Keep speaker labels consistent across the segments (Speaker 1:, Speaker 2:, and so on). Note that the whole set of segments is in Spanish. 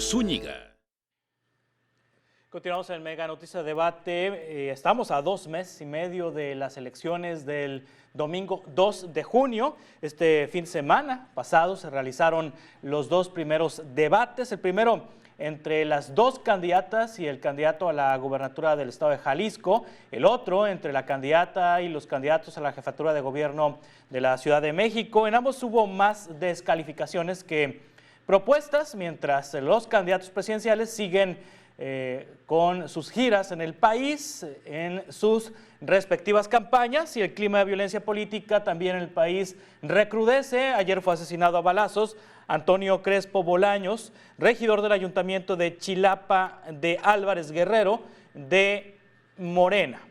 Speaker 1: Zúñiga.
Speaker 2: Continuamos en Mega Noticias Debate. Estamos a 2 meses y medio de las elecciones del domingo 2 de junio. Este fin de semana pasado se realizaron los 2 primeros debates. El primero entre las 2 candidatas y el candidato a la gubernatura del estado de Jalisco. El otro entre la candidata y los candidatos a la jefatura de gobierno de la Ciudad de México. En ambos hubo más descalificaciones que propuestas, mientras los candidatos presidenciales siguen con sus giras en el país, en sus respectivas campañas, y el clima de violencia política también en el país recrudece. Ayer fue asesinado a balazos Antonio Crespo Bolaños, regidor del Ayuntamiento de Chilapa de Álvarez Guerrero, de Morena.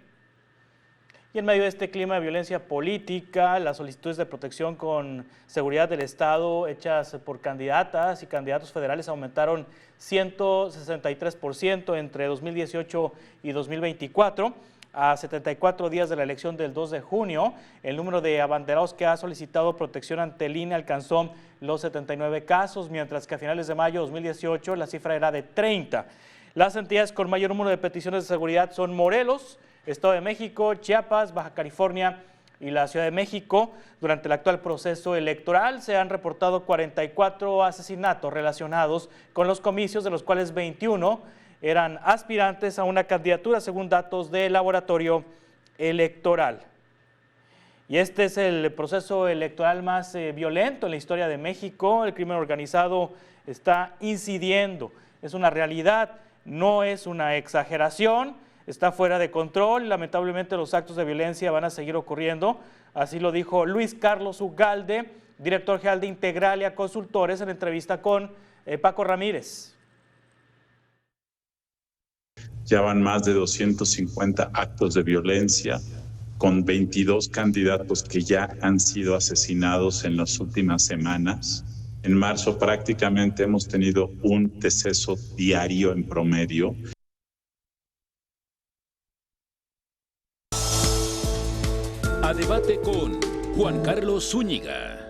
Speaker 2: Y en medio de este clima de violencia política, las solicitudes de protección con seguridad del Estado hechas por candidatas y candidatos federales aumentaron 163% entre 2018 y 2024. A 74 días de la elección del 2 de junio, el número de abanderados que ha solicitado protección ante el INE alcanzó los 79 casos, mientras que a finales de mayo de 2018 la cifra era de 30. Las entidades con mayor número de peticiones de seguridad son Morelos, Estado de México, Chiapas, Baja California y la Ciudad de México. Durante el actual proceso electoral se han reportado 44 asesinatos relacionados con los comicios, de los cuales 21 eran aspirantes a una candidatura según datos del laboratorio electoral. Y este es el proceso electoral más violento en la historia de México. El crimen organizado está incidiendo, es una realidad, no es una exageración. Está fuera de control y lamentablemente los actos de violencia van a seguir ocurriendo. Así lo dijo Luis Carlos Ugalde, director general de Integralia Consultores, en entrevista con Paco Ramírez.
Speaker 3: Ya van más de 250 actos de violencia, con 22 candidatos que ya han sido asesinados en las últimas semanas. En marzo prácticamente hemos tenido un deceso diario en promedio.
Speaker 1: A debate con Juan Carlos Zúñiga.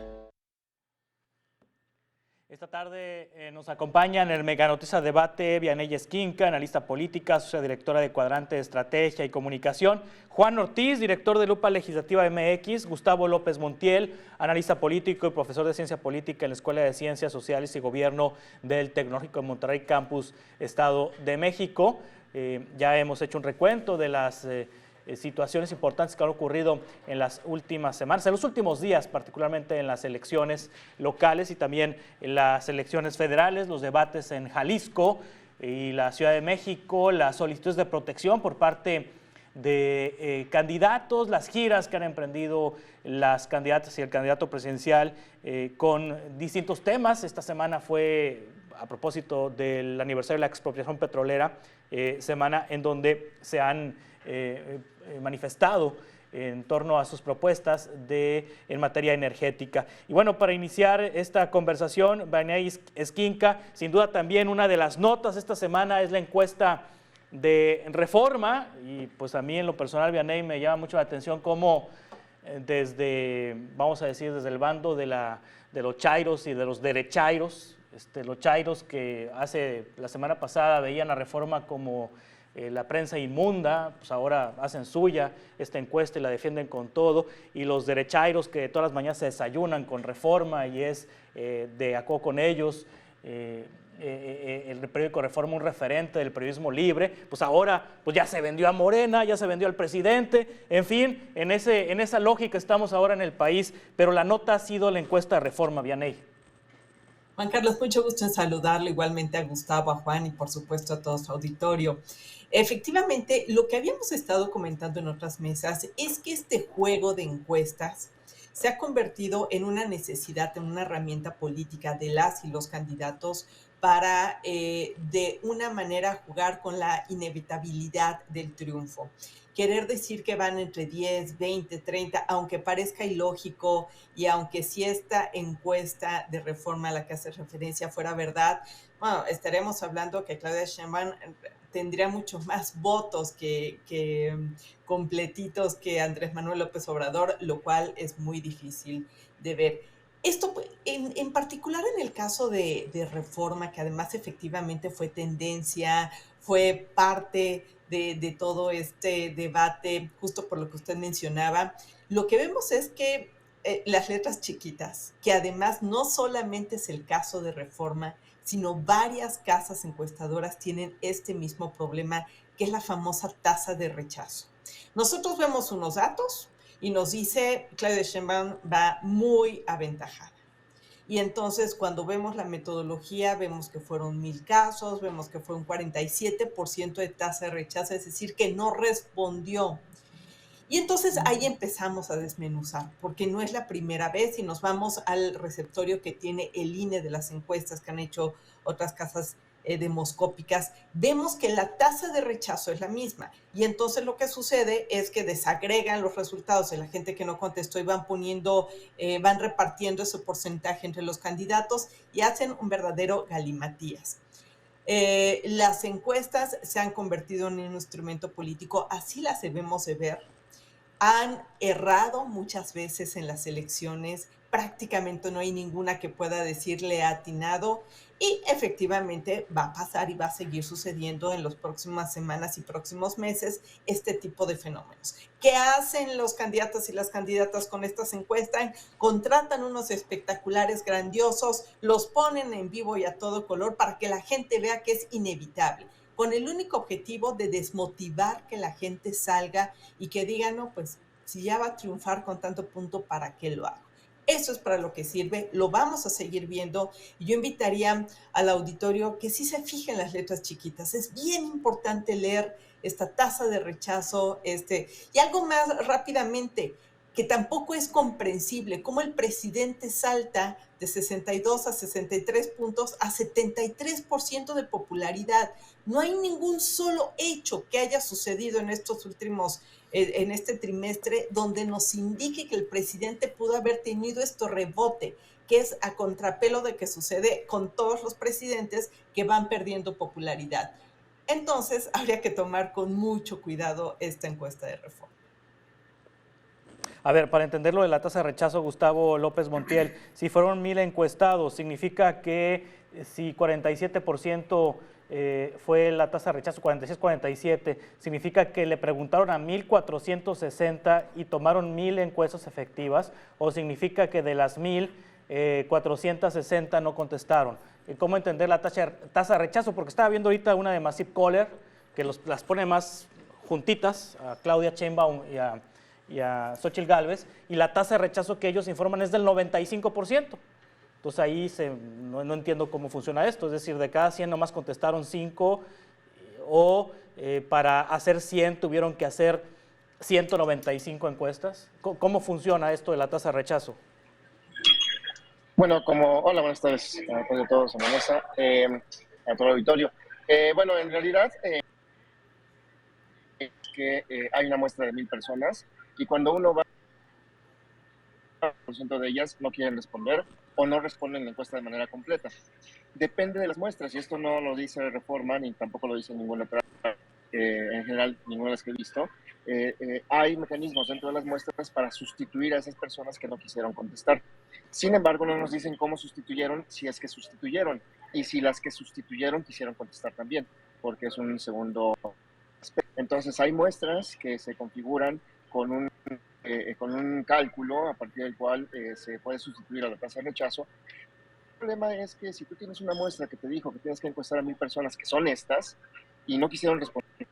Speaker 2: Esta tarde nos acompaña en el Mega Noticias Debate Vianey Esquinca, analista política, socia directora de Cuadrante de Estrategia y Comunicación; Juan Ortiz, director de Lupa Legislativa MX; Gustavo López Montiel, analista político y profesor de Ciencia Política en la Escuela de Ciencias Sociales y Gobierno del Tecnológico de Monterrey, Campus Estado de México. Ya hemos hecho un recuento de las situaciones importantes que han ocurrido en las últimas semanas, en los últimos días, particularmente en las elecciones locales y también en las elecciones federales, los debates en Jalisco y la Ciudad de México, las solicitudes de protección por parte de candidatos, las giras que han emprendido las candidatas y el candidato presidencial con distintos temas. Esta semana fue a propósito del aniversario de la expropiación petrolera, semana en donde se han manifestado en torno a sus propuestas en materia energética. Y bueno, para iniciar esta conversación, Vianey Esquinca, sin duda también una de las notas esta semana es la encuesta de Reforma, y pues a mí en lo personal, Vianey, me llama mucho la atención cómo desde, vamos a decir, desde el bando de los chairos y de los derechairos, los chairos que hace la semana pasada veían a Reforma como la prensa inmunda, pues ahora hacen suya esta encuesta y la defienden con todo, y los derechairos que todas las mañanas se desayunan con Reforma y es de acuerdo con ellos, el periódico Reforma un referente del periodismo libre, pues ahora pues ya se vendió a Morena, ya se vendió al presidente, en fin, en esa lógica estamos ahora en el país, pero la nota ha sido la encuesta de Reforma, Vianey.
Speaker 4: Juan Carlos, mucho gusto en saludarlo, igualmente a Gustavo, a Juan y por supuesto a todo su auditorio. Efectivamente, lo que habíamos estado comentando en otras mesas es que este juego de encuestas se ha convertido en una necesidad, en una herramienta política de las y los candidatos para, de una manera, jugar con la inevitabilidad del triunfo. Querer decir que van entre 10, 20, 30, aunque parezca ilógico y aunque si esta encuesta de Reforma a la que hace referencia fuera verdad, bueno, estaremos hablando que Claudia Sheinbaum tendría muchos más votos que completitos que Andrés Manuel López Obrador, lo cual es muy difícil de ver. Esto, en particular en el caso de Reforma, que además efectivamente fue tendencia, fue parte de todo este debate, justo por lo que usted mencionaba, lo que vemos es que las letras chiquitas, que además no solamente es el caso de Reforma, sino varias casas encuestadoras tienen este mismo problema, que es la famosa tasa de rechazo. Nosotros vemos unos datos y nos dice Claudia Sheinbaum va muy aventajada. Y entonces cuando vemos la metodología, vemos que fueron 1,000 casos, vemos que fue un 47% de tasa de rechazo, es decir, que no respondió. Y entonces ahí empezamos a desmenuzar, porque no es la primera vez y nos vamos al receptorio que tiene el INE de las encuestas que han hecho otras casas demoscópicas, vemos que la tasa de rechazo es la misma. Y entonces lo que sucede es que desagregan los resultados de la gente que no contestó y van poniendo, van repartiendo ese porcentaje entre los candidatos y hacen un verdadero galimatías. Las encuestas se han convertido en un instrumento político, así las debemos de ver. Han errado muchas veces en las elecciones, prácticamente no hay ninguna que pueda decirle atinado y efectivamente va a pasar y va a seguir sucediendo en las próximas semanas y próximos meses este tipo de fenómenos. ¿Qué hacen los candidatos y las candidatas con estas encuestas? Contratan unos espectaculares grandiosos, los ponen en vivo y a todo color para que la gente vea que es inevitable, con el único objetivo de desmotivar que la gente salga y que diga, no, pues si ya va a triunfar con tanto punto, ¿para qué lo hago? Eso es para lo que sirve, lo vamos a seguir viendo. Y yo invitaría al auditorio que sí se fije en las letras chiquitas. Es bien importante leer esta tasa de rechazo. Y algo más rápidamente, que tampoco es comprensible, cómo el presidente salta de 62 a 63 puntos a 73% de popularidad. No hay ningún solo hecho que haya sucedido en estos últimos, en este trimestre, donde nos indique que el presidente pudo haber tenido este rebote, que es a contrapelo de que sucede con todos los presidentes que van perdiendo popularidad. Entonces, habría que tomar con mucho cuidado esta encuesta de Reforma.
Speaker 2: A ver, para entender lo de la tasa de rechazo, Gustavo López Montiel, si fueron 1,000 encuestados, significa que si 47% fue la tasa de rechazo, 46-47, significa que le preguntaron a 1,460 y tomaron 1,000 encuestas efectivas, o significa que de las 1,000, 460 no contestaron. ¿Cómo entender la tasa de rechazo? Porque estaba viendo ahorita una de Massive Caller, que las pone más juntitas, a Claudia Sheinbaum y a Xóchitl Gálvez, y la tasa de rechazo que ellos informan es del 95%. Entonces ahí no entiendo cómo funciona esto, es decir, de cada 100 nomás contestaron 5, o para hacer 100 tuvieron que hacer 195 encuestas. ¿Cómo funciona esto de la tasa de rechazo?
Speaker 5: Bueno, hola, buenas tardes a todos en la mesa, a todo el auditorio. Bueno, en realidad es que hay una muestra de 1,000 personas y cuando uno va, el % de ellas no quieren responder o no responden la encuesta de manera completa. Depende de las muestras y esto no lo dice Reforma ni tampoco lo dice ninguna otra, en general ninguna de las que he visto. Hay mecanismos dentro de las muestras para sustituir a esas personas que no quisieron contestar. Sin embargo, no nos dicen cómo sustituyeron, si es que sustituyeron, y si las que sustituyeron quisieron contestar también, porque es un segundo aspecto. Entonces, hay muestras que se configuran con un cálculo a partir del cual se puede sustituir a la tasa de rechazo. El problema es que si tú tienes una muestra que te dijo que tienes que encuestar a 1,000 personas que son estas y no quisieron responder,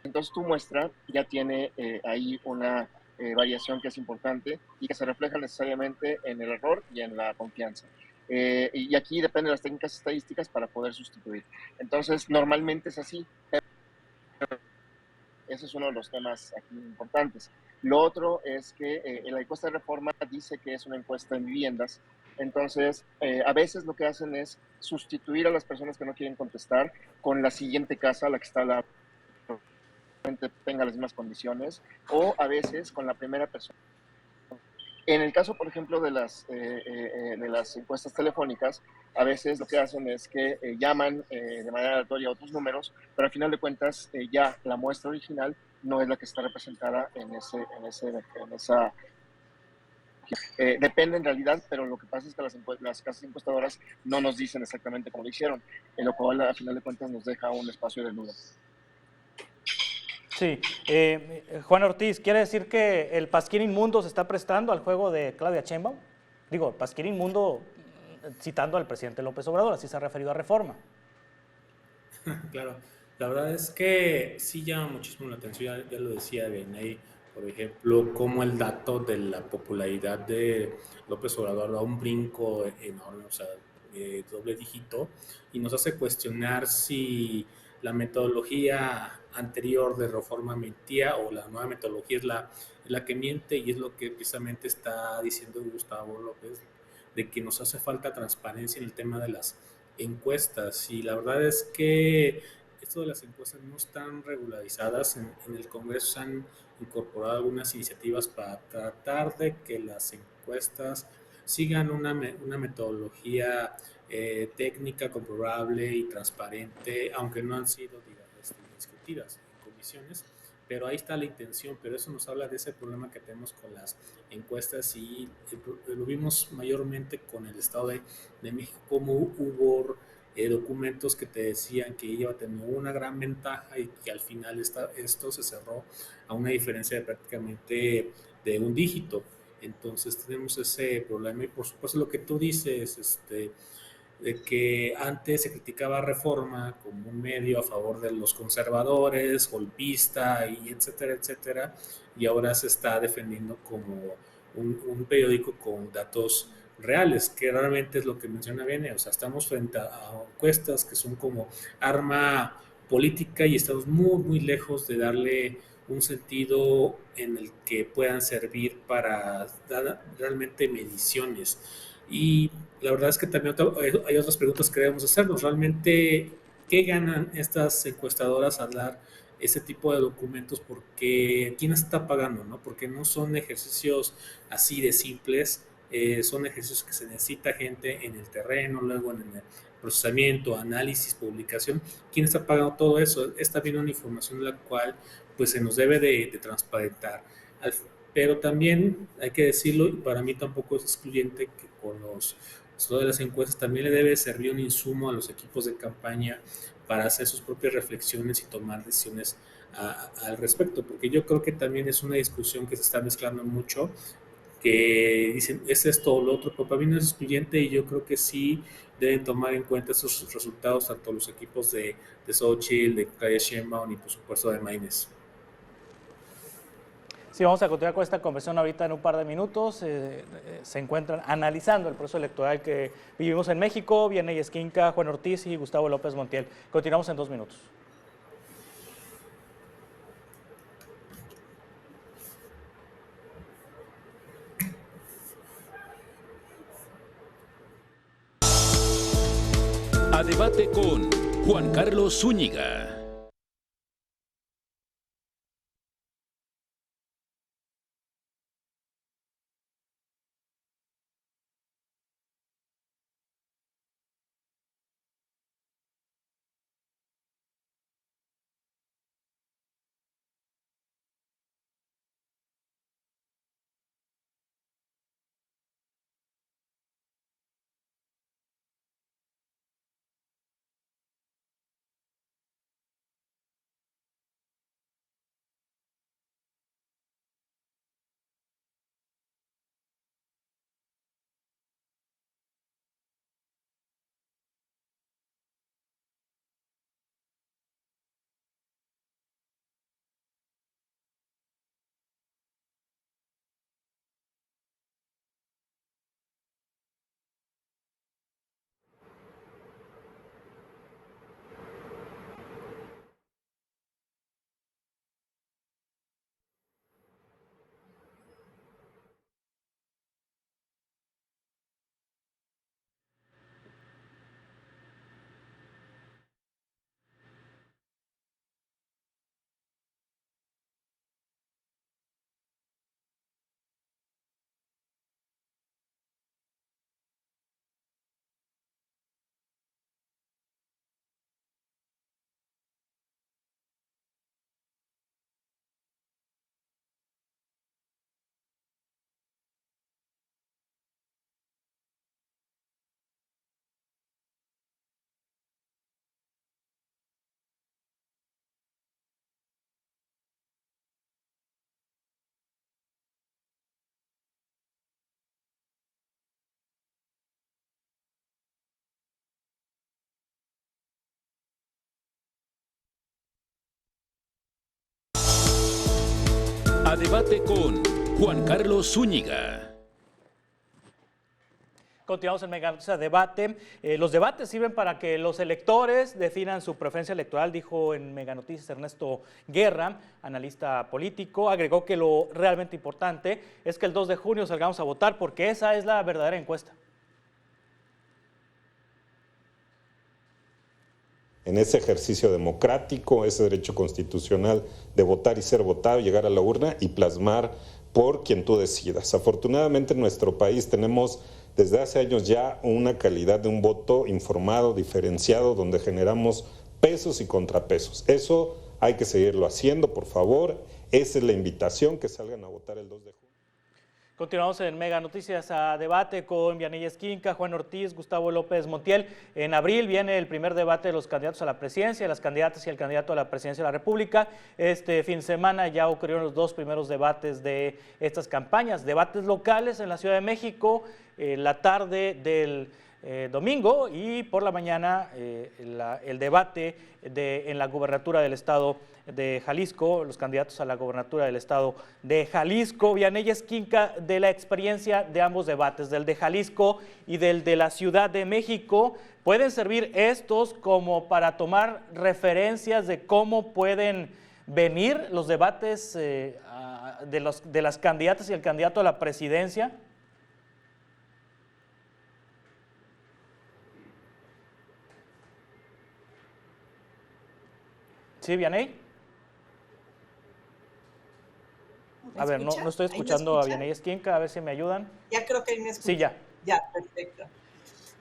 Speaker 5: entonces tu muestra ya tiene ahí una variación que es importante y que se refleja necesariamente en el error y en la confianza. Y aquí depende de las técnicas estadísticas para poder sustituir. Entonces, normalmente es así. Ese es uno de los temas aquí importantes. Lo otro es que en la encuesta de Reforma dice que es una encuesta en viviendas. Entonces, a veces lo que hacen es sustituir a las personas que no quieren contestar con la siguiente casa, la que está la tenga las mismas condiciones, o a veces con la primera persona. En el caso, por ejemplo, de las encuestas telefónicas, a veces lo que hacen es que llaman de manera aleatoria a otros números, pero al final de cuentas ya la muestra original no es la que está representada en esa Depende en realidad, pero lo que pasa es que las casas encuestadoras no nos dicen exactamente cómo lo hicieron, en lo cual a final de cuentas nos deja un espacio de duda.
Speaker 2: Sí, Juan Ortiz, ¿quiere decir que el Pasquín Inmundo se está prestando al juego de Claudia Sheinbaum? Digo, Pasquín Inmundo citando al presidente López Obrador, así se ha referido a Reforma.
Speaker 6: Claro, la verdad es que sí llama muchísimo la atención, ya lo decía Vianey, por ejemplo, cómo el dato de la popularidad de López Obrador da un brinco enorme, o sea, doble dígito, y nos hace cuestionar si la metodología anterior de Reforma mentía o la nueva metodología es la que miente, y es lo que precisamente está diciendo Gustavo López, de que nos hace falta transparencia en el tema de las encuestas, y la verdad es que esto de las encuestas no están regularizadas. En el Congreso se han incorporado algunas iniciativas para tratar de que las encuestas sigan una metodología técnica, comprobable y transparente, aunque no han sido, digamos, discutidas en comisiones, pero ahí está la intención. Pero eso nos habla de ese problema que tenemos con las encuestas, y lo vimos mayormente con el Estado de México, como hubo documentos que te decían que iba a tener una gran ventaja y que al final esto se cerró a una diferencia de prácticamente de un dígito. Entonces tenemos ese problema, y por supuesto lo que tú dices, de que antes se criticaba Reforma como un medio a favor de los conservadores, golpista y etcétera, etcétera, y ahora se está defendiendo como un periódico con datos reales, que realmente es lo que menciona Bene. O sea, estamos frente a encuestas que son como arma política, y estamos muy, muy lejos de darle un sentido en el que puedan servir para dar realmente mediciones. Y la verdad es que también hay otras preguntas que debemos hacernos. Realmente, ¿qué ganan estas encuestadoras al dar ese tipo de documentos? Porque ¿quién está pagando, no? Porque no son ejercicios así de simples, son ejercicios que se necesita gente en el terreno, luego en el procesamiento, análisis, publicación. ¿Quién está pagando todo eso? Está bien una información la cual pues se nos debe de transparentar. Pero también hay que decirlo, y para mí tampoco es excluyente, que con todas las encuestas también le debe servir un insumo a los equipos de campaña para hacer sus propias reflexiones y tomar decisiones al respecto, porque yo creo que también es una discusión que se está mezclando mucho, que dicen es esto o lo otro, pero para mí no es excluyente, y yo creo que sí deben tomar en cuenta esos resultados tanto los equipos de Xochitl, de Claudia Sheinbaum y por supuesto de Maynes.
Speaker 2: Sí, vamos a continuar con esta conversación ahorita en un par de minutos. Se encuentran analizando el proceso electoral que vivimos en México. Vianey Esquinca, Juan Ortiz y Gustavo López Montiel. Continuamos en 2 minutos.
Speaker 1: A debate con Juan Carlos Zúñiga. A debate con Juan Carlos Zúñiga.
Speaker 2: Continuamos en Mega Noticias Debate. Los debates sirven para que los electores definan su preferencia electoral, dijo en Mega Noticias Ernesto Guerra, analista político. Agregó que lo realmente importante es que el 2 de junio salgamos a votar porque esa es la verdadera encuesta.
Speaker 7: En ese ejercicio democrático, ese derecho constitucional de votar y ser votado, llegar a la urna y plasmar por quien tú decidas. Afortunadamente en nuestro país tenemos desde hace años ya una calidad de un voto informado, diferenciado, donde generamos pesos y contrapesos. Eso hay que seguirlo haciendo, por favor. Esa es la invitación, que salgan a votar el 2 de junio.
Speaker 2: Continuamos en Mega Noticias a Debate con Vianey Esquinca, Juan Ortiz, Gustavo López Montiel. En abril viene el primer debate de los candidatos a la presidencia, las candidatas y el candidato a la presidencia de la República. Este fin de semana ya ocurrieron los dos primeros debates de estas campañas, debates locales en la Ciudad de México, la tarde del domingo, y por la mañana el debate en la gubernatura del estado de Jalisco, los candidatos a la gobernatura del estado de Jalisco. Vianey Esquinca, de la experiencia de ambos debates, del de Jalisco y del de la Ciudad de México, ¿pueden servir estos como para tomar referencias de cómo pueden venir los debates de las candidatas y el candidato a la presidencia? ¿Sí, Vianey? A ver, no estoy escuchando a Vianey Esquinca, a ver si me ayudan.
Speaker 4: Ya creo que ahí me escuchan.
Speaker 2: Sí, ya.
Speaker 4: Ya, perfecto.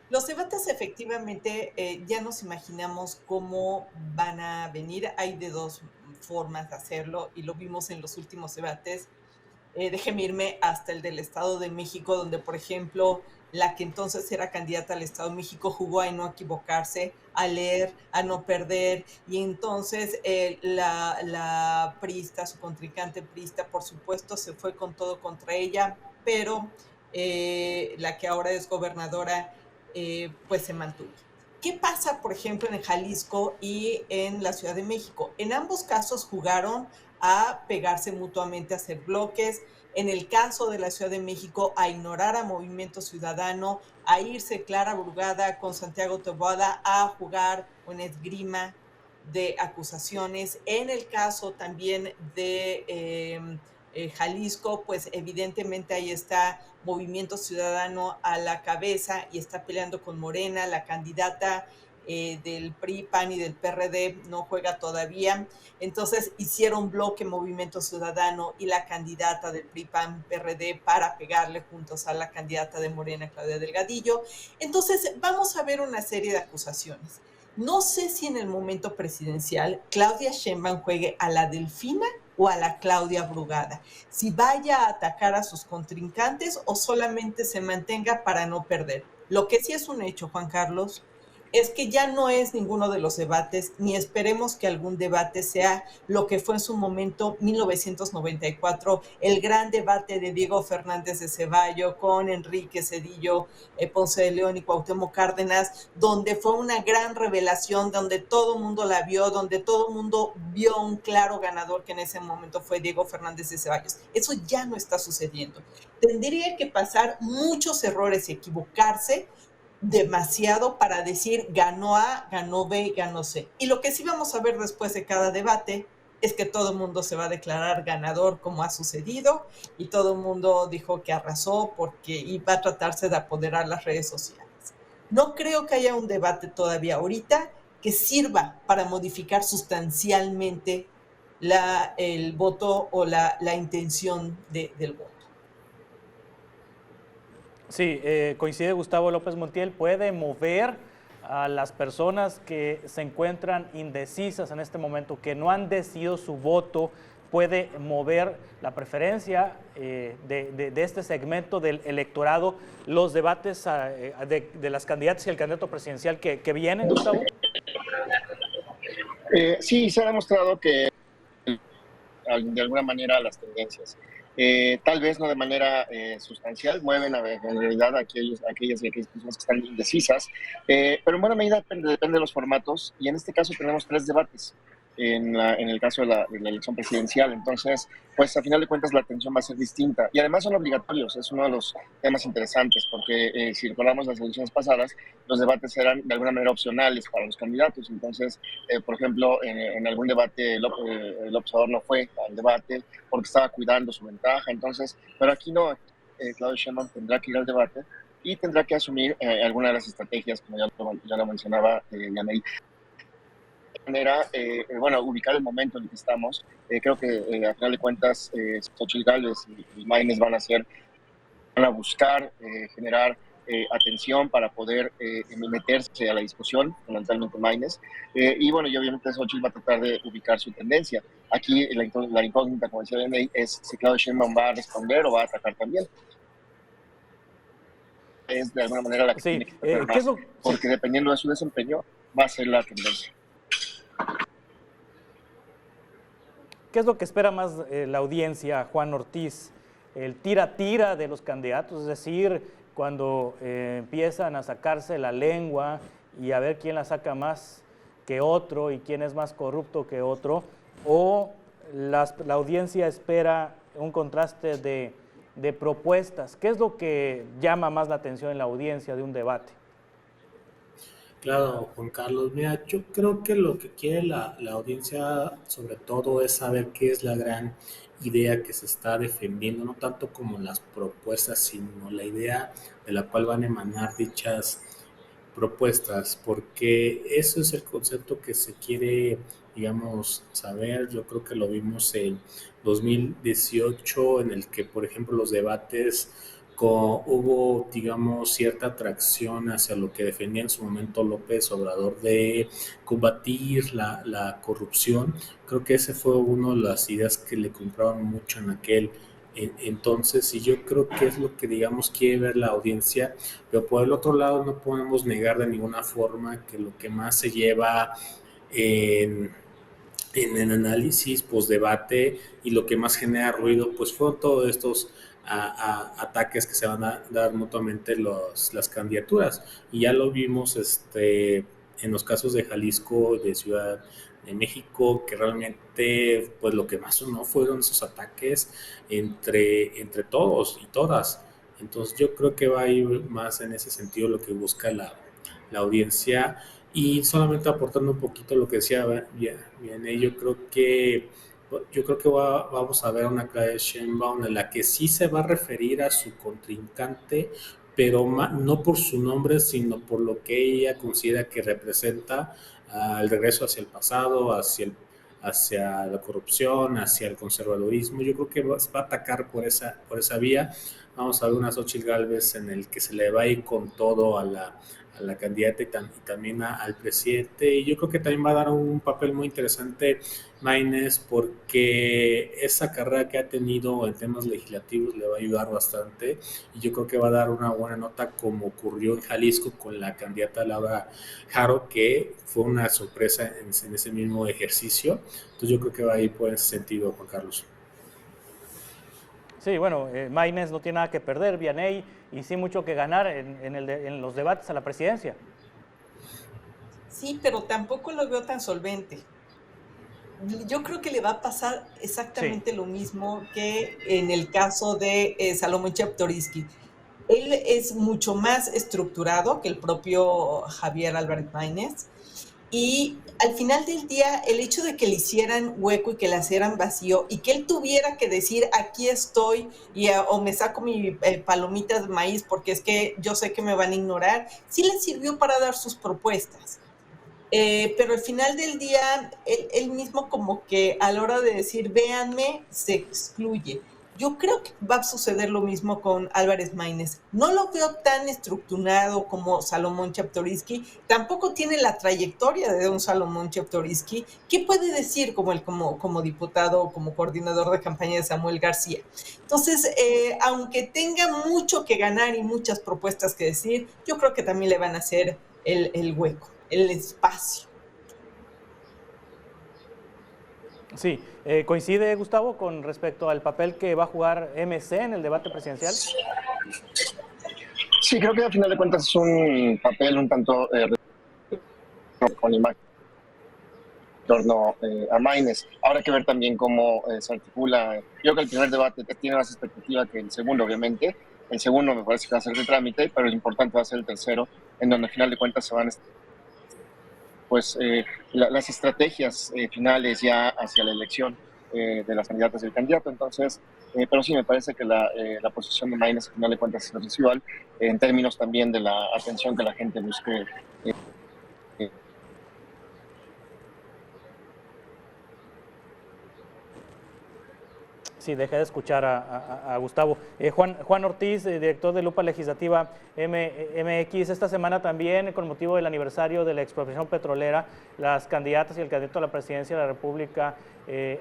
Speaker 4: Los debates efectivamente ya nos imaginamos cómo van a venir. Hay de dos formas de hacerlo y lo vimos en los últimos debates. Déjeme irme hasta el del Estado de México, donde, por ejemplo, la que entonces era candidata al Estado de México jugó a no equivocarse, a leer, a no perder, y entonces la priista, su contrincante priista, por supuesto, se fue con todo contra ella, pero la que ahora es gobernadora, pues se mantuvo. ¿Qué pasa, por ejemplo, en Jalisco y en la Ciudad de México? En ambos casos jugaron a pegarse mutuamente, a hacer bloques. En el caso de la Ciudad de México, a ignorar a Movimiento Ciudadano, a irse Clara Brugada con Santiago Taboada a jugar una esgrima de acusaciones. En el caso también de Jalisco, pues evidentemente ahí está Movimiento Ciudadano a la cabeza y está peleando con Morena, la candidata del PRI, PAN y del PRD no juega todavía. Entonces hicieron bloque Movimiento Ciudadano y la candidata del PRI, PAN, PRD para pegarle juntos a la candidata de Morena, Claudia Delgadillo. Entonces vamos a ver una serie de acusaciones. No sé si en el momento presidencial Claudia Sheinbaum juegue a la Delfina o a la Claudia Brugada, si vaya a atacar a sus contrincantes o solamente se mantenga para no perder. Lo que sí es un hecho, Juan Carlos, es que ya no es ninguno de los debates, ni esperemos que algún debate sea lo que fue en su momento 1994, el gran debate de Diego Fernández de Ceballos con Enrique Zedillo, Ponce de León y Cuauhtémoc Cárdenas, donde fue una gran revelación, donde todo el mundo la vio, donde todo el mundo vio un claro ganador, que en ese momento fue Diego Fernández de Ceballos. Eso ya no está sucediendo. Tendría que pasar muchos errores y equivocarse demasiado para decir ganó A, ganó B, ganó C. Y lo que sí vamos a ver después de cada debate es que todo el mundo se va a declarar ganador, como ha sucedido, y todo el mundo dijo que arrasó porque iba a tratarse de apoderar las redes sociales. No creo que haya un debate todavía ahorita que sirva para modificar sustancialmente el voto o la intención del voto.
Speaker 2: Sí, coincide Gustavo López Montiel, puede mover a las personas que se encuentran indecisas en este momento, que no han decidido su voto, puede mover la preferencia de este segmento del electorado, los debates de las candidatas y el candidato presidencial que vienen, Gustavo.
Speaker 5: Sí, se ha demostrado que de alguna manera las tendencias, tal vez no de manera sustancial, mueven en realidad a aquellas personas que están indecisas, pero en buena medida depende de los formatos, y en este caso tenemos 3 debates. en el caso de la elección presidencial. Entonces, pues a final de cuentas la atención va a ser distinta. Y además son obligatorios, es uno de los temas interesantes, porque si recordamos las elecciones pasadas, los debates eran de alguna manera opcionales para los candidatos. Entonces, por ejemplo, en algún debate el Obrador no fue al debate porque estaba cuidando su ventaja. Entonces, pero aquí no, Claudia Sheinbaum tendrá que ir al debate y tendrá que asumir alguna de las estrategias, como ya lo mencionaba Yanei. Manera, bueno, ubicar el momento en el que estamos. Creo que a final de cuentas Xochitl Gálvez y Maínez van a buscar generar atención para poder meterse a la discusión, fundamentalmente Maínez. Y bueno, y obviamente Xochitl va a tratar de ubicar su tendencia. Aquí la incógnita, como decía Yanei, es si Claudia Sheinbaum va a responder o va a atacar también. Es de alguna manera la que tiene que hacer más, porque dependiendo de su desempeño va a ser la tendencia.
Speaker 2: ¿Qué es lo que espera más la audiencia, Juan Ortiz? El tira-tira de los candidatos, es decir, cuando empiezan a sacarse la lengua y a ver quién la saca más que otro y quién es más corrupto que otro, o la audiencia espera un contraste de propuestas. ¿Qué es lo que llama más la atención en la audiencia de un debate?
Speaker 6: Claro, Juan Carlos, mira, yo creo que lo que quiere la audiencia sobre todo es saber qué es la gran idea que se está defendiendo, no tanto como las propuestas, sino la idea de la cual van a emanar dichas propuestas, porque eso es el concepto que se quiere, digamos, saber. Yo creo que lo vimos en 2018, en el que, por ejemplo, los debates hubo, digamos, cierta atracción hacia lo que defendía en su momento López Obrador de combatir la corrupción. Creo que ese fue una de las ideas que le compraban mucho en aquel entonces, y yo creo que es lo que, digamos, quiere ver la audiencia, pero por el otro lado no podemos negar de ninguna forma que lo que más se lleva en el análisis, post-debate, y lo que más genera ruido, pues fueron todos estos ataques que se van a dar mutuamente las candidaturas. Y ya lo vimos en los casos de Jalisco, de Ciudad de México, que realmente pues lo que más sonó fueron esos ataques entre todos y todas. Entonces yo creo que va a ir más en ese sentido lo que busca la audiencia. Y solamente aportando un poquito lo que decía bien, yo creo que vamos a ver una Claudia Sheinbaum en la que sí se va a referir a su contrincante, pero no por su nombre, sino por lo que ella considera que representa el regreso hacia el pasado, hacia la corrupción, hacia el conservadurismo. Yo creo que va a atacar por esa vía. Vamos a ver una Xochitl Gálvez en el que se le va a ir con todo a la candidata y también al presidente. Y yo creo que también va a dar un papel muy interesante Maínez, porque esa carrera que ha tenido en temas legislativos le va a ayudar bastante, y yo creo que va a dar una buena nota, como ocurrió en Jalisco con la candidata Laura Jaro, que fue una sorpresa en ese mismo ejercicio. Entonces yo creo que va a ir por ese sentido, Juan Carlos.
Speaker 2: Sí, bueno, Maínez no tiene nada que perder, Vianey, y sí mucho que ganar en los debates a la presidencia.
Speaker 4: Sí, pero tampoco lo veo tan solvente. Yo creo que le va a pasar exactamente lo mismo que en el caso de Salomón Chertorivsky. Él es mucho más estructurado que el propio Javier Álvarez Maínez. Y al final del día, el hecho de que le hicieran hueco y que le hicieran vacío y que él tuviera que decir, aquí estoy, o me saco mi palomitas de maíz porque es que yo sé que me van a ignorar, sí le sirvió para dar sus propuestas. Pero al final del día, él mismo como que a la hora de decir, véanme, se excluye. Yo creo que va a suceder lo mismo con Álvarez Maínez. No lo veo tan estructurado como Salomón Chertorivsky. Tampoco tiene la trayectoria de un Salomón Chertorivsky. ¿Qué puede decir como diputado o como coordinador de campaña de Samuel García? Entonces, aunque tenga mucho que ganar y muchas propuestas que decir, yo creo que también le van a hacer el hueco, el espacio.
Speaker 2: Sí, ¿coincide, Gustavo, con respecto al papel que va a jugar MC en el debate presidencial?
Speaker 5: Sí, creo que al final de cuentas es un papel un tanto con imagen. torno a Maines. Ahora hay que ver también cómo se articula. Yo creo que el primer debate tiene más expectativa que el segundo, obviamente. El segundo me parece que va a ser de trámite, pero lo importante va a ser el tercero, en donde al final de cuentas se van pues las estrategias finales ya hacia la elección de las candidatas y el candidato. Entonces, pero sí, me parece que la posición de Maines al final de cuentas es residual en términos también de la atención que la gente busque. eh,
Speaker 2: Sí, dejé de escuchar a Gustavo. Juan Ortiz, director de Lupa Legislativa MX, esta semana también, con motivo del aniversario de la expropiación petrolera, las candidatas y el candidato a la presidencia de la República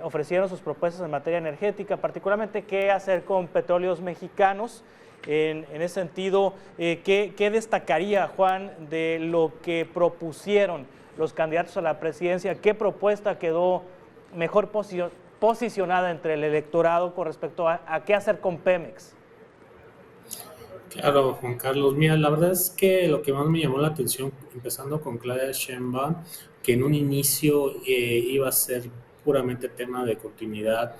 Speaker 2: ofrecieron sus propuestas en materia energética, particularmente qué hacer con petróleos mexicanos. En ese sentido, ¿qué destacaría, Juan, de lo que propusieron los candidatos a la presidencia? ¿Qué propuesta quedó mejor posicionada entre el electorado con respecto a qué hacer con Pemex?
Speaker 6: Claro, Juan Carlos, mira, la verdad es que lo que más me llamó la atención, empezando con Claudia Sheinbaum, que en un inicio iba a ser puramente tema de continuidad,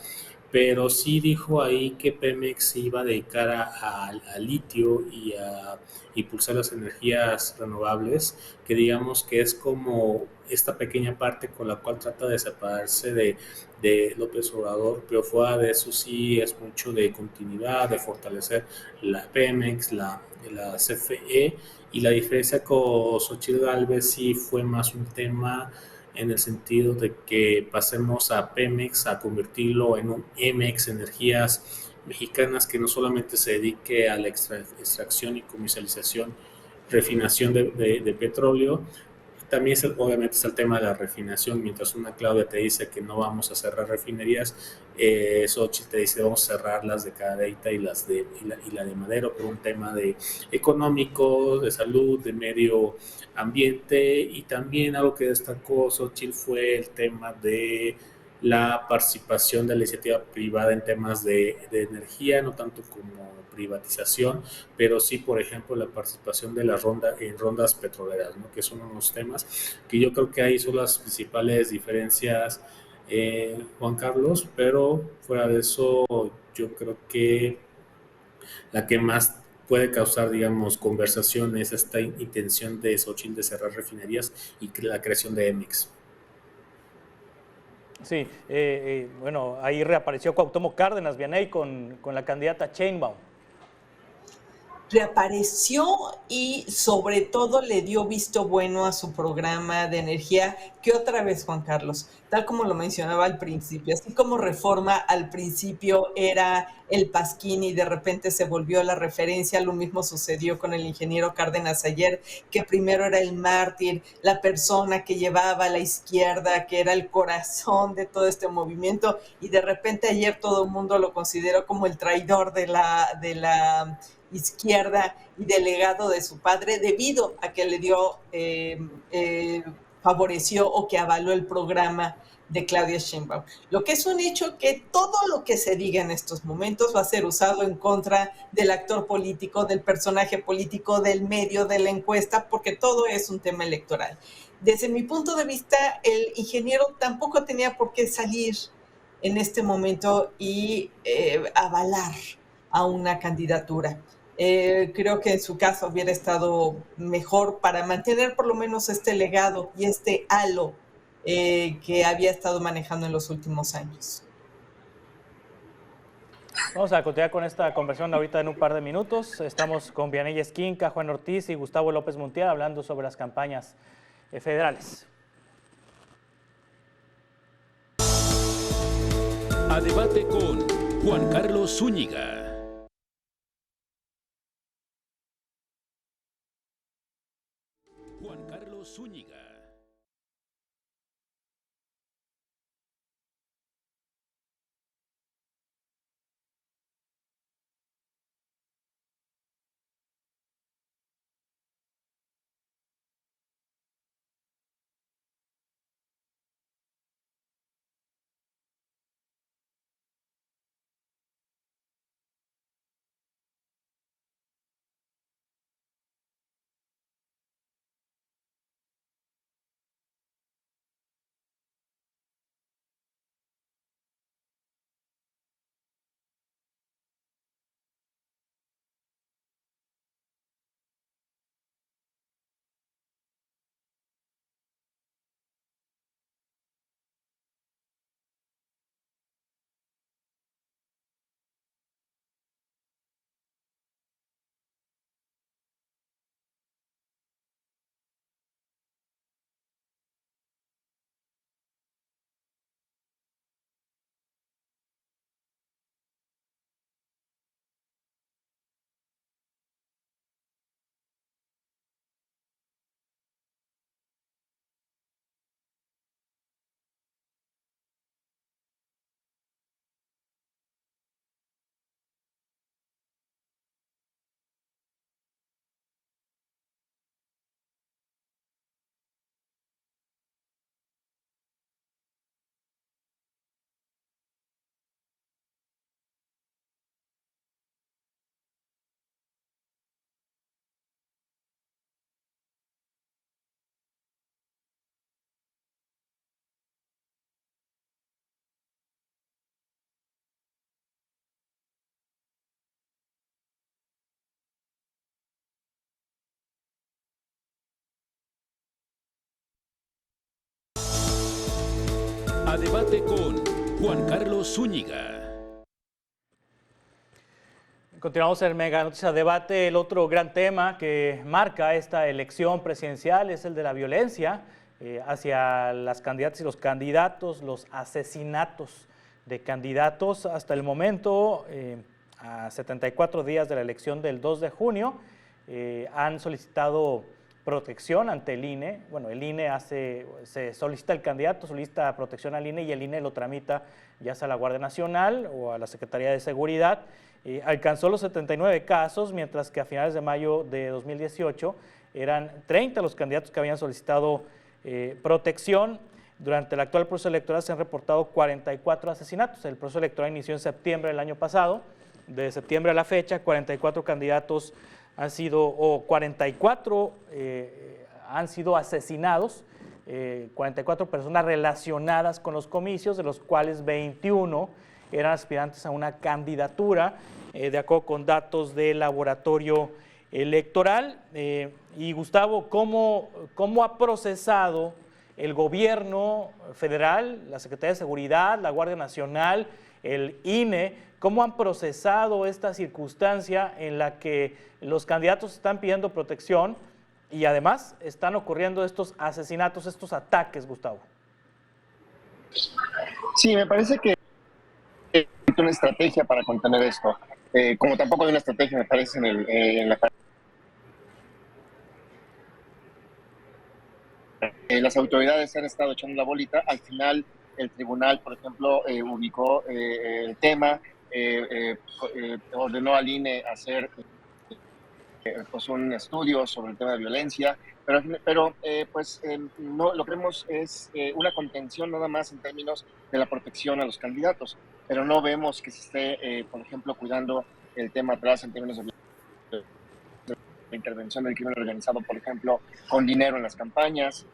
Speaker 6: pero sí dijo ahí que Pemex se iba a dedicar a litio y a impulsar las energías renovables, que digamos que es como esta pequeña parte con la cual trata de separarse de López Obrador, pero fuera de eso sí es mucho de continuidad, de fortalecer la Pemex, la CFE, y la diferencia con Xochitl Gálvez sí fue más un tema en el sentido de que pasemos a Pemex a convertirlo en un EMEX, Energías Mexicanas, que no solamente se dedique a la extracción y comercialización, refinación de petróleo. También obviamente está el tema de la refinación. Mientras una Claudia te dice que no vamos a cerrar refinerías, Xochitl te dice vamos a cerrar las de Cadereyta y la de Madero por un tema de económico, de salud, de medio ambiente. Y también algo que destacó Xochitl fue el tema de la participación de la iniciativa privada en temas de energía, no tanto como privatización, pero sí, por ejemplo, la participación de en rondas petroleras, ¿no? Que son unos temas que yo creo que ahí son las principales diferencias, Juan Carlos, pero fuera de eso, yo creo que la que más puede causar, digamos, conversación es esta intención de Xochitl de cerrar refinerías y la creación de EMEX.
Speaker 2: Sí, bueno, ahí reapareció Cuauhtémoc Cárdenas, Vianey, con la candidata Sheinbaum.
Speaker 4: Reapareció y sobre todo le dio visto bueno a su programa de energía, que otra vez, Juan Carlos, tal como lo mencionaba al principio, así como Reforma al principio era el pasquín y de repente se volvió la referencia, lo mismo sucedió con el ingeniero Cárdenas ayer, que primero era el mártir, la persona que llevaba a la izquierda, que era el corazón de todo este movimiento, y de repente ayer todo el mundo lo consideró como el traidor de la izquierda y delegado de su padre debido a que le dio, favoreció o que avaló el programa de Claudia Sheinbaum. Lo que es un hecho que todo lo que se diga en estos momentos va a ser usado en contra del actor político, del personaje político, del medio, de la encuesta, porque todo es un tema electoral. Desde mi punto de vista, el ingeniero tampoco tenía por qué salir en este momento y avalar a una candidatura. Creo que en su caso hubiera estado mejor para mantener por lo menos este legado y este halo que había estado manejando en los últimos años.
Speaker 2: Vamos a continuar con esta conversación ahorita en un par de minutos. Estamos con Vianey Esquinca, Juan Ortiz y Gustavo López Muntial hablando sobre las campañas federales.
Speaker 1: A debate con Juan Carlos Zúñiga. Juan Carlos Zúñiga. A debate con Juan Carlos Zúñiga.
Speaker 2: Continuamos en Mega Noticias Debate. El otro gran tema que marca esta elección presidencial es el de la violencia hacia las candidatas y los candidatos, los asesinatos de candidatos. Hasta el momento, a 74 días de la elección del 2 de junio, han solicitado protección ante el INE. Bueno, el INE se solicita el candidato, solicita protección al INE y el INE lo tramita ya sea a la Guardia Nacional o a la Secretaría de Seguridad. Alcanzó los 79 casos, mientras que a finales de mayo de 2018 eran 30 los candidatos que habían solicitado protección. Durante el actual proceso electoral se han reportado 44 asesinatos. El proceso electoral inició en septiembre del año pasado. De septiembre a la fecha, 44 candidatos han sido, o 44 han sido asesinados, 44 personas relacionadas con los comicios, de los cuales 21 eran aspirantes a una candidatura, de acuerdo con datos del laboratorio electoral. Y Gustavo, ¿cómo ha procesado el gobierno federal, la Secretaría de Seguridad, la Guardia Nacional, el INE, cómo han procesado esta circunstancia en la que los candidatos están pidiendo protección y además están ocurriendo estos asesinatos, estos ataques, Gustavo?
Speaker 5: Sí, me parece que hay una estrategia para contener esto, como tampoco hay una estrategia, me parece, en la las autoridades han estado echando la bolita. Al final, el tribunal, por ejemplo, ubicó el tema, ordenó al INE hacer pues un estudio sobre el tema de violencia, pero no, lo que vemos es una contención nada más en términos de la protección a los candidatos, pero no vemos que se esté, por ejemplo, cuidando el tema atrás en términos de la intervención del crimen organizado, por ejemplo, con dinero en las campañas,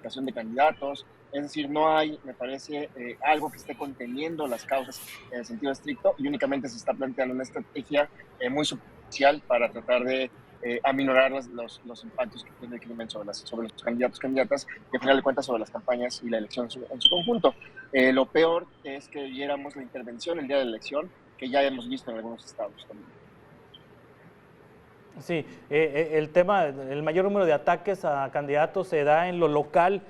Speaker 5: de candidatos. Es decir, no hay, me parece, algo que esté conteniendo las causas en el sentido estricto, y únicamente se está planteando una estrategia muy superficial para tratar de aminorar los impactos que tiene el crimen sobre los candidatos, candidatas, y al final de cuentas sobre las campañas y la elección en su conjunto. Lo peor es que viéramos la intervención el día de la elección, que ya hemos visto en algunos estados también.
Speaker 2: Sí, el tema, el mayor número de ataques a candidatos se da en lo local,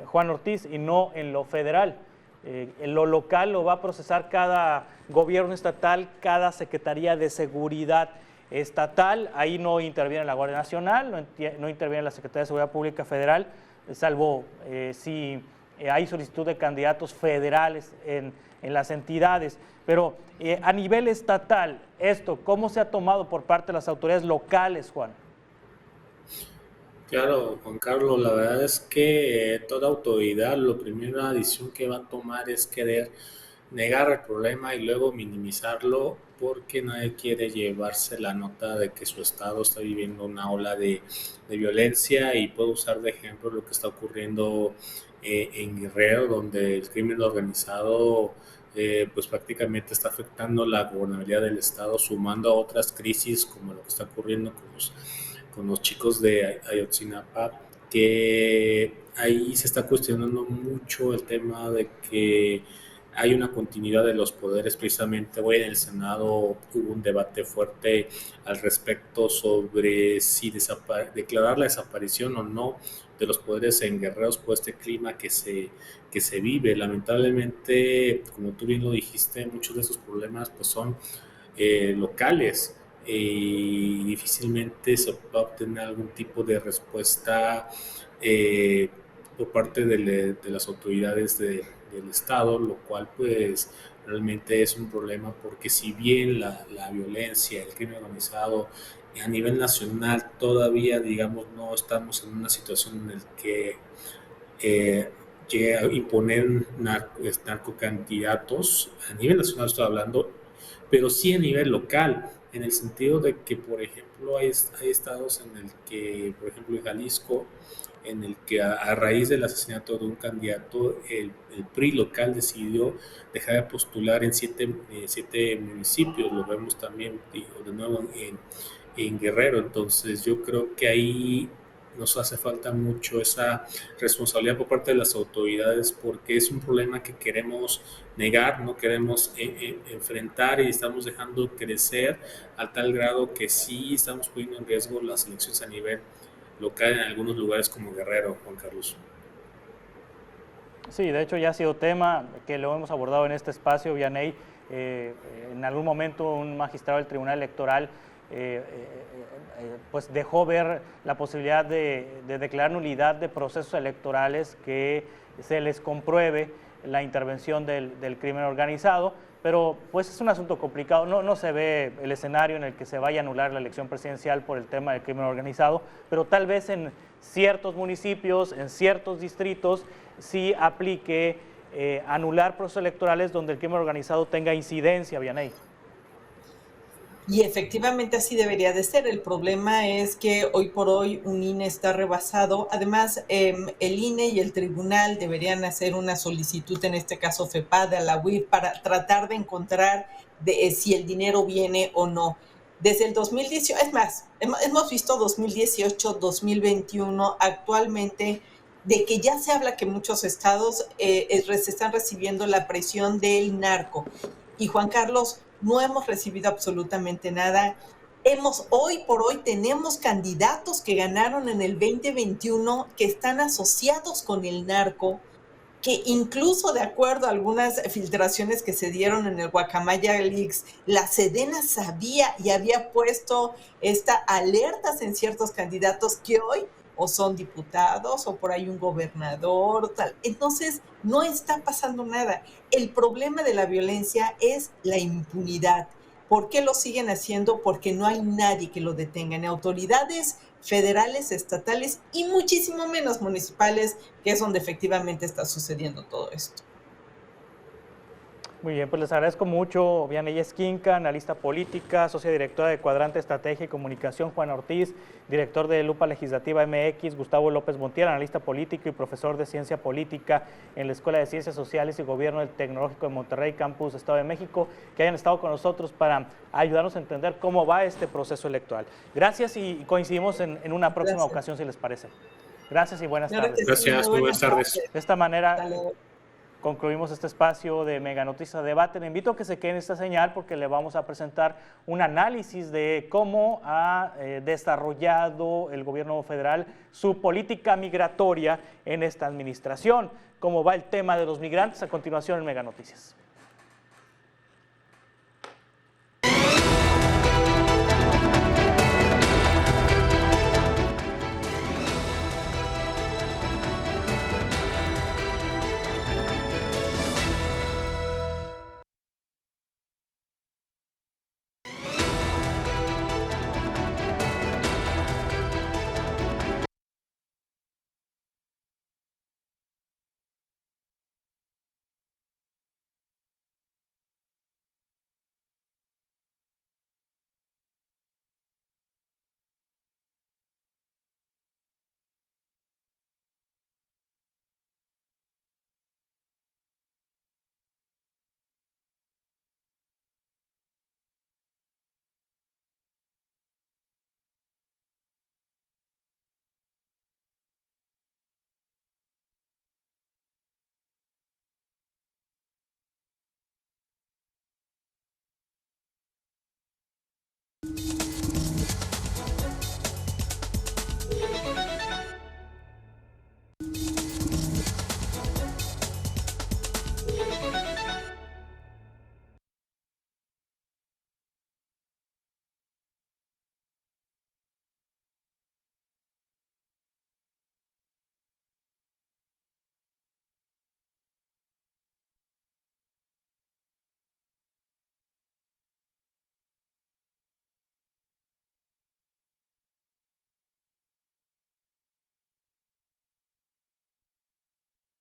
Speaker 2: Juan Ortiz, y no en lo federal. En lo local lo va a procesar cada gobierno estatal, cada Secretaría de Seguridad estatal. Ahí no interviene la Guardia Nacional, no interviene la Secretaría de Seguridad Pública Federal, salvo si hay solicitud de candidatos federales en las entidades. Pero a nivel estatal, ¿cómo se ha tomado por parte de las autoridades locales, Juan?
Speaker 6: Claro, Juan Carlos, la verdad es que toda autoridad, la primera decisión que va a tomar es querer negar el problema y luego minimizarlo, porque nadie quiere llevarse la nota de que su estado está viviendo una ola de violencia. Y puedo usar de ejemplo lo que está ocurriendo en Guerrero, donde el crimen organizado pues prácticamente está afectando la gobernabilidad del estado, sumando a otras crisis como lo que está ocurriendo con los chicos de Ayotzinapa, que ahí se está cuestionando mucho el tema de que hay una continuidad de los poderes. Precisamente hoy en el Senado hubo un debate fuerte al respecto sobre si declarar la desaparición o no de los poderes en Guerrero por este clima que se vive. Lamentablemente, como tú bien lo dijiste, muchos de esos problemas pues son locales y difícilmente se va a obtener algún tipo de respuesta por parte de las autoridades del Estado, lo cual pues realmente es un problema, porque si bien la violencia, el crimen organizado a nivel nacional todavía, digamos, no estamos en una situación en la que llegue a imponer narcocandidatos, a nivel nacional estoy hablando, pero sí a nivel local, en el sentido de que, por ejemplo, hay estados en el que, por ejemplo, en Jalisco, en el que a raíz del asesinato de un candidato, el PRI local decidió dejar de postular en siete municipios. Lo vemos también de nuevo en Guerrero. Entonces yo creo que ahí nos hace falta mucho esa responsabilidad por parte de las autoridades, porque es un problema que queremos negar, no queremos enfrentar, y estamos dejando crecer a tal grado que sí estamos poniendo en riesgo las elecciones a nivel local en algunos lugares como Guerrero, Juan Carlos.
Speaker 2: Sí, de hecho ya ha sido tema que lo hemos abordado en este espacio, Vianey. En algún momento un magistrado del Tribunal Electoral pues dejó ver la posibilidad de declarar nulidad de procesos electorales que se les compruebe la intervención del crimen organizado, pero pues es un asunto complicado. No se ve el escenario en el que se vaya a anular la elección presidencial por el tema del crimen organizado, pero tal vez en ciertos municipios, en ciertos distritos, sí aplique anular procesos electorales donde el crimen organizado tenga incidencia, Vianey.
Speaker 4: Y efectivamente así debería de ser. El problema es que hoy por hoy un INE está rebasado. Además, el INE y el tribunal deberían hacer una solicitud, en este caso FEPAD, a la UIF, para tratar de encontrar si el dinero viene o no. Desde el 2018, es más, hemos visto 2018, 2021, actualmente, de que ya se habla que muchos estados se están recibiendo la presión del narco. Y Juan Carlos, no hemos recibido absolutamente nada. Hoy por hoy tenemos candidatos que ganaron en el 2021 que están asociados con el narco, que incluso de acuerdo a algunas filtraciones que se dieron en el Guacamaya Leaks, la Sedena sabía y había puesto alertas en ciertos candidatos que hoy o son diputados o por ahí un gobernador, tal. Entonces, no está pasando nada. El problema de la violencia es la impunidad. ¿Por qué lo siguen haciendo? Porque no hay nadie que lo detenga, ni autoridades federales, estatales y muchísimo menos municipales, que es donde efectivamente está sucediendo todo esto.
Speaker 2: Muy bien, pues les agradezco mucho. Vianey Esquinca, analista política, socia directora de Cuadrante Estrategia y Comunicación, Juan Ortiz, director de Lupa Legislativa MX, Gustavo López Montiel, analista político y profesor de Ciencia Política en la Escuela de Ciencias Sociales y Gobierno del Tecnológico de Monterrey, Campus Estado de México, que hayan estado con nosotros para ayudarnos a entender cómo va este proceso electoral. Gracias y coincidimos en una próxima ocasión, si les parece. Gracias y buenas tardes.
Speaker 6: Gracias, muy buenas tardes.
Speaker 2: De esta manera concluimos este espacio de Mega Noticias Debate. Le invito a que se quede en esta señal porque le vamos a presentar un análisis de cómo ha desarrollado el gobierno federal su política migratoria en esta administración, cómo va el tema de los migrantes. A continuación en Mega Noticias.